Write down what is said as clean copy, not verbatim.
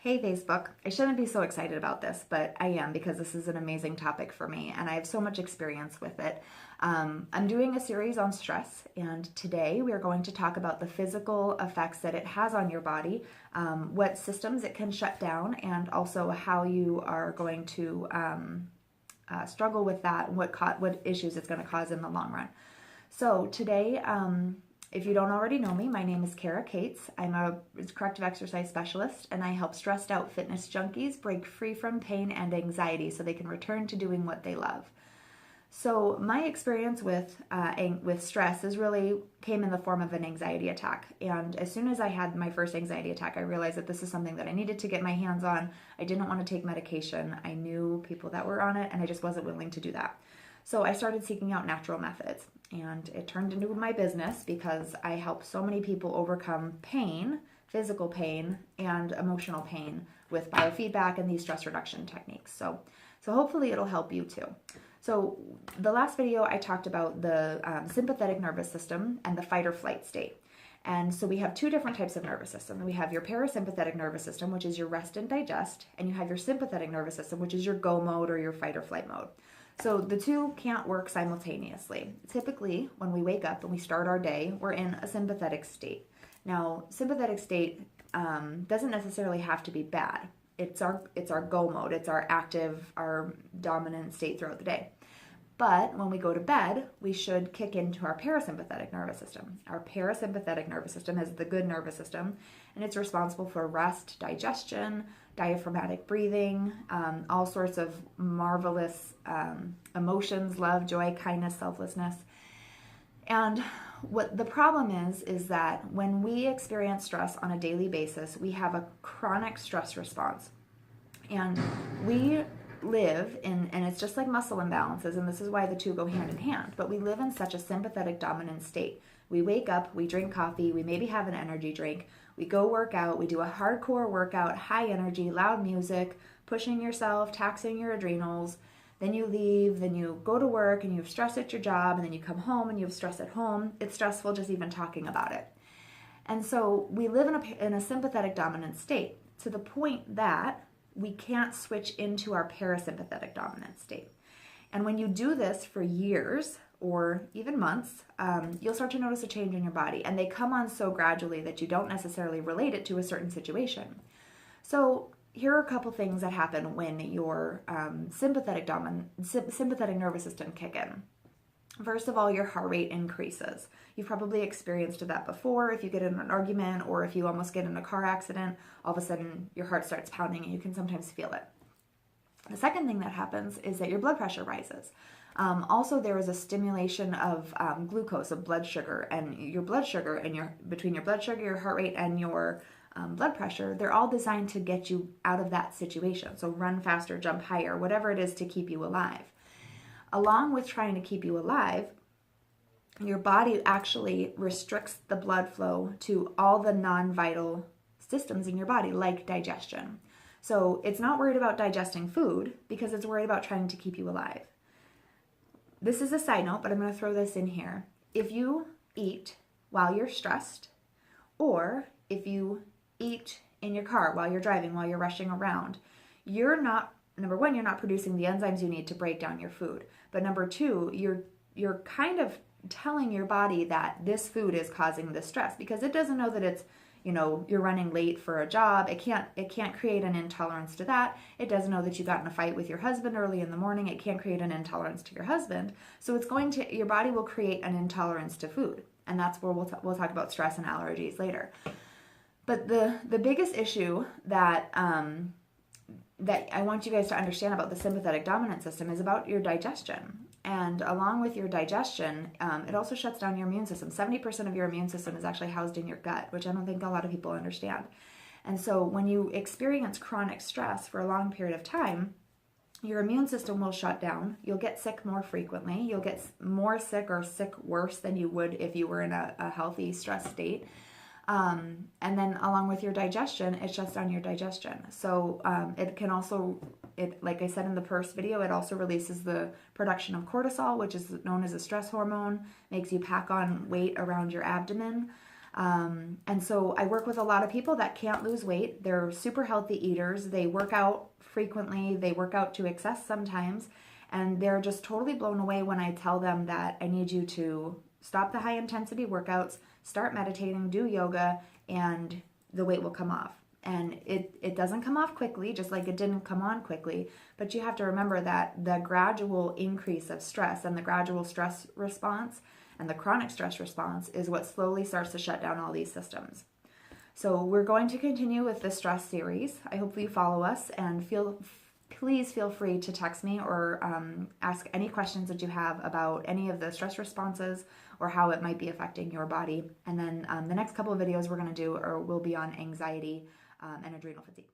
Hey Facebook, I shouldn't be so excited about this, but I am because this is an amazing topic for me and I have so much experience with it. I'm doing a series on stress, and today we are going to talk about the physical effects that it has on your body, what systems it can shut down, and also how you are going to struggle with that, and what issues it's going to cause in the long run. So today, if you don't already know me, my name is Kara Cates. I'm a corrective exercise specialist, and I help stressed out fitness junkies break free from pain and anxiety so they can return to doing what they love. So my experience with stress is really came in the form of an anxiety attack. And as soon as I had my first anxiety attack, I realized that this is something that I needed to get my hands on. I didn't want to take medication. I knew people that were on it, and I just wasn't willing to do that. So I started seeking out natural methods, and it turned into my business because I help so many people overcome pain, physical pain, and emotional pain with biofeedback and these stress reduction techniques. So hopefully it'll help you too. So the last video I talked about the sympathetic nervous system and the fight or flight state. And so we have two different types of nervous system. We have your parasympathetic nervous system, which is your rest and digest, and you have your sympathetic nervous system, which is your go mode or your fight or flight mode. So the two can't work simultaneously. Typically, when we wake up and we start our day, we're in a sympathetic state. Now, sympathetic state doesn't necessarily have to be bad. It's our go mode. It's our active, our dominant state throughout the day. But when we go to bed, we should kick into our parasympathetic nervous system. Our parasympathetic nervous system is the good nervous system, and it's responsible for rest, digestion, diaphragmatic breathing, all sorts of marvelous emotions, love, joy, kindness, selflessness. And what the problem is that when we experience stress on a daily basis, we have a chronic stress response. And we live in, and it's just like muscle imbalances, and this is why the two go hand in hand, but we live in such a sympathetic dominant state. We wake up, we drink coffee, we maybe have an energy drink, we go work out, we do a hardcore workout, high energy, loud music, pushing yourself, taxing your adrenals, then you leave, then you go to work and you have stress at your job, and then you come home and you have stress at home. It's stressful just even talking about it. And so we live in a sympathetic dominant state to the point that we can't switch into our parasympathetic dominant state. And when you do this for years or even months, you'll start to notice a change in your body. And they come on so gradually that you don't necessarily relate it to a certain situation. So here are a couple things that happen when your sympathetic nervous system kick in. First of all, your heart rate increases. You've probably experienced that before. If you get in an argument or if you almost get in a car accident, all of a sudden your heart starts pounding and you can sometimes feel it. The second thing that happens is that your blood pressure rises. Also, there is a stimulation of glucose, of blood sugar, and your blood sugar, and between your blood sugar, your heart rate, and your blood pressure, they're all designed to get you out of that situation. So run faster, jump higher, whatever it is to keep you alive. Along with trying to keep you alive, your body actually restricts the blood flow to all the non-vital systems in your body, like digestion. So it's not worried about digesting food because it's worried about trying to keep you alive. This is a side note, but I'm going to throw this in here. If you eat while you're stressed, or if you eat in your car while you're driving, while you're rushing around, number one, you're not producing the enzymes you need to break down your food. But number two, you're kind of telling your body that this food is causing the stress because it doesn't know that it's, you're running late for a job. It can't create an intolerance to that. It doesn't know that you got in a fight with your husband early in the morning. It can't create an intolerance to your husband. So your body will create an intolerance to food. And that's where we'll talk about stress and allergies later. But the biggest issue that I want you guys to understand about the sympathetic dominant system is about your digestion. And along with your digestion, it also shuts down your immune system. 70% of your immune system is actually housed in your gut, which I don't think a lot of people understand. And so when you experience chronic stress for a long period of time, your immune system will shut down. You'll get sick more frequently. You'll get more sick or sick worse than you would if you were in a healthy stress state. And then along with your digestion, it shuts down your digestion. So it can also, like I said in the first video, it also releases the production of cortisol, which is known as a stress hormone, makes you pack on weight around your abdomen. And so I work with a lot of people that can't lose weight. They're super healthy eaters. They work out frequently. They work out to excess sometimes. And they're just totally blown away when I tell them that I need you to stop the high intensity workouts, start meditating, do yoga, and the weight will come off. And it doesn't come off quickly, just like it didn't come on quickly. But you have to remember that the gradual increase of stress and the gradual stress response and the chronic stress response is what slowly starts to shut down all these systems. So we're going to continue with the stress series. I hope you follow us, and please feel free to text me or ask any questions that you have about any of the stress responses or how it might be affecting your body. And then the next couple of videos we're going to do will be on anxiety and adrenal fatigue.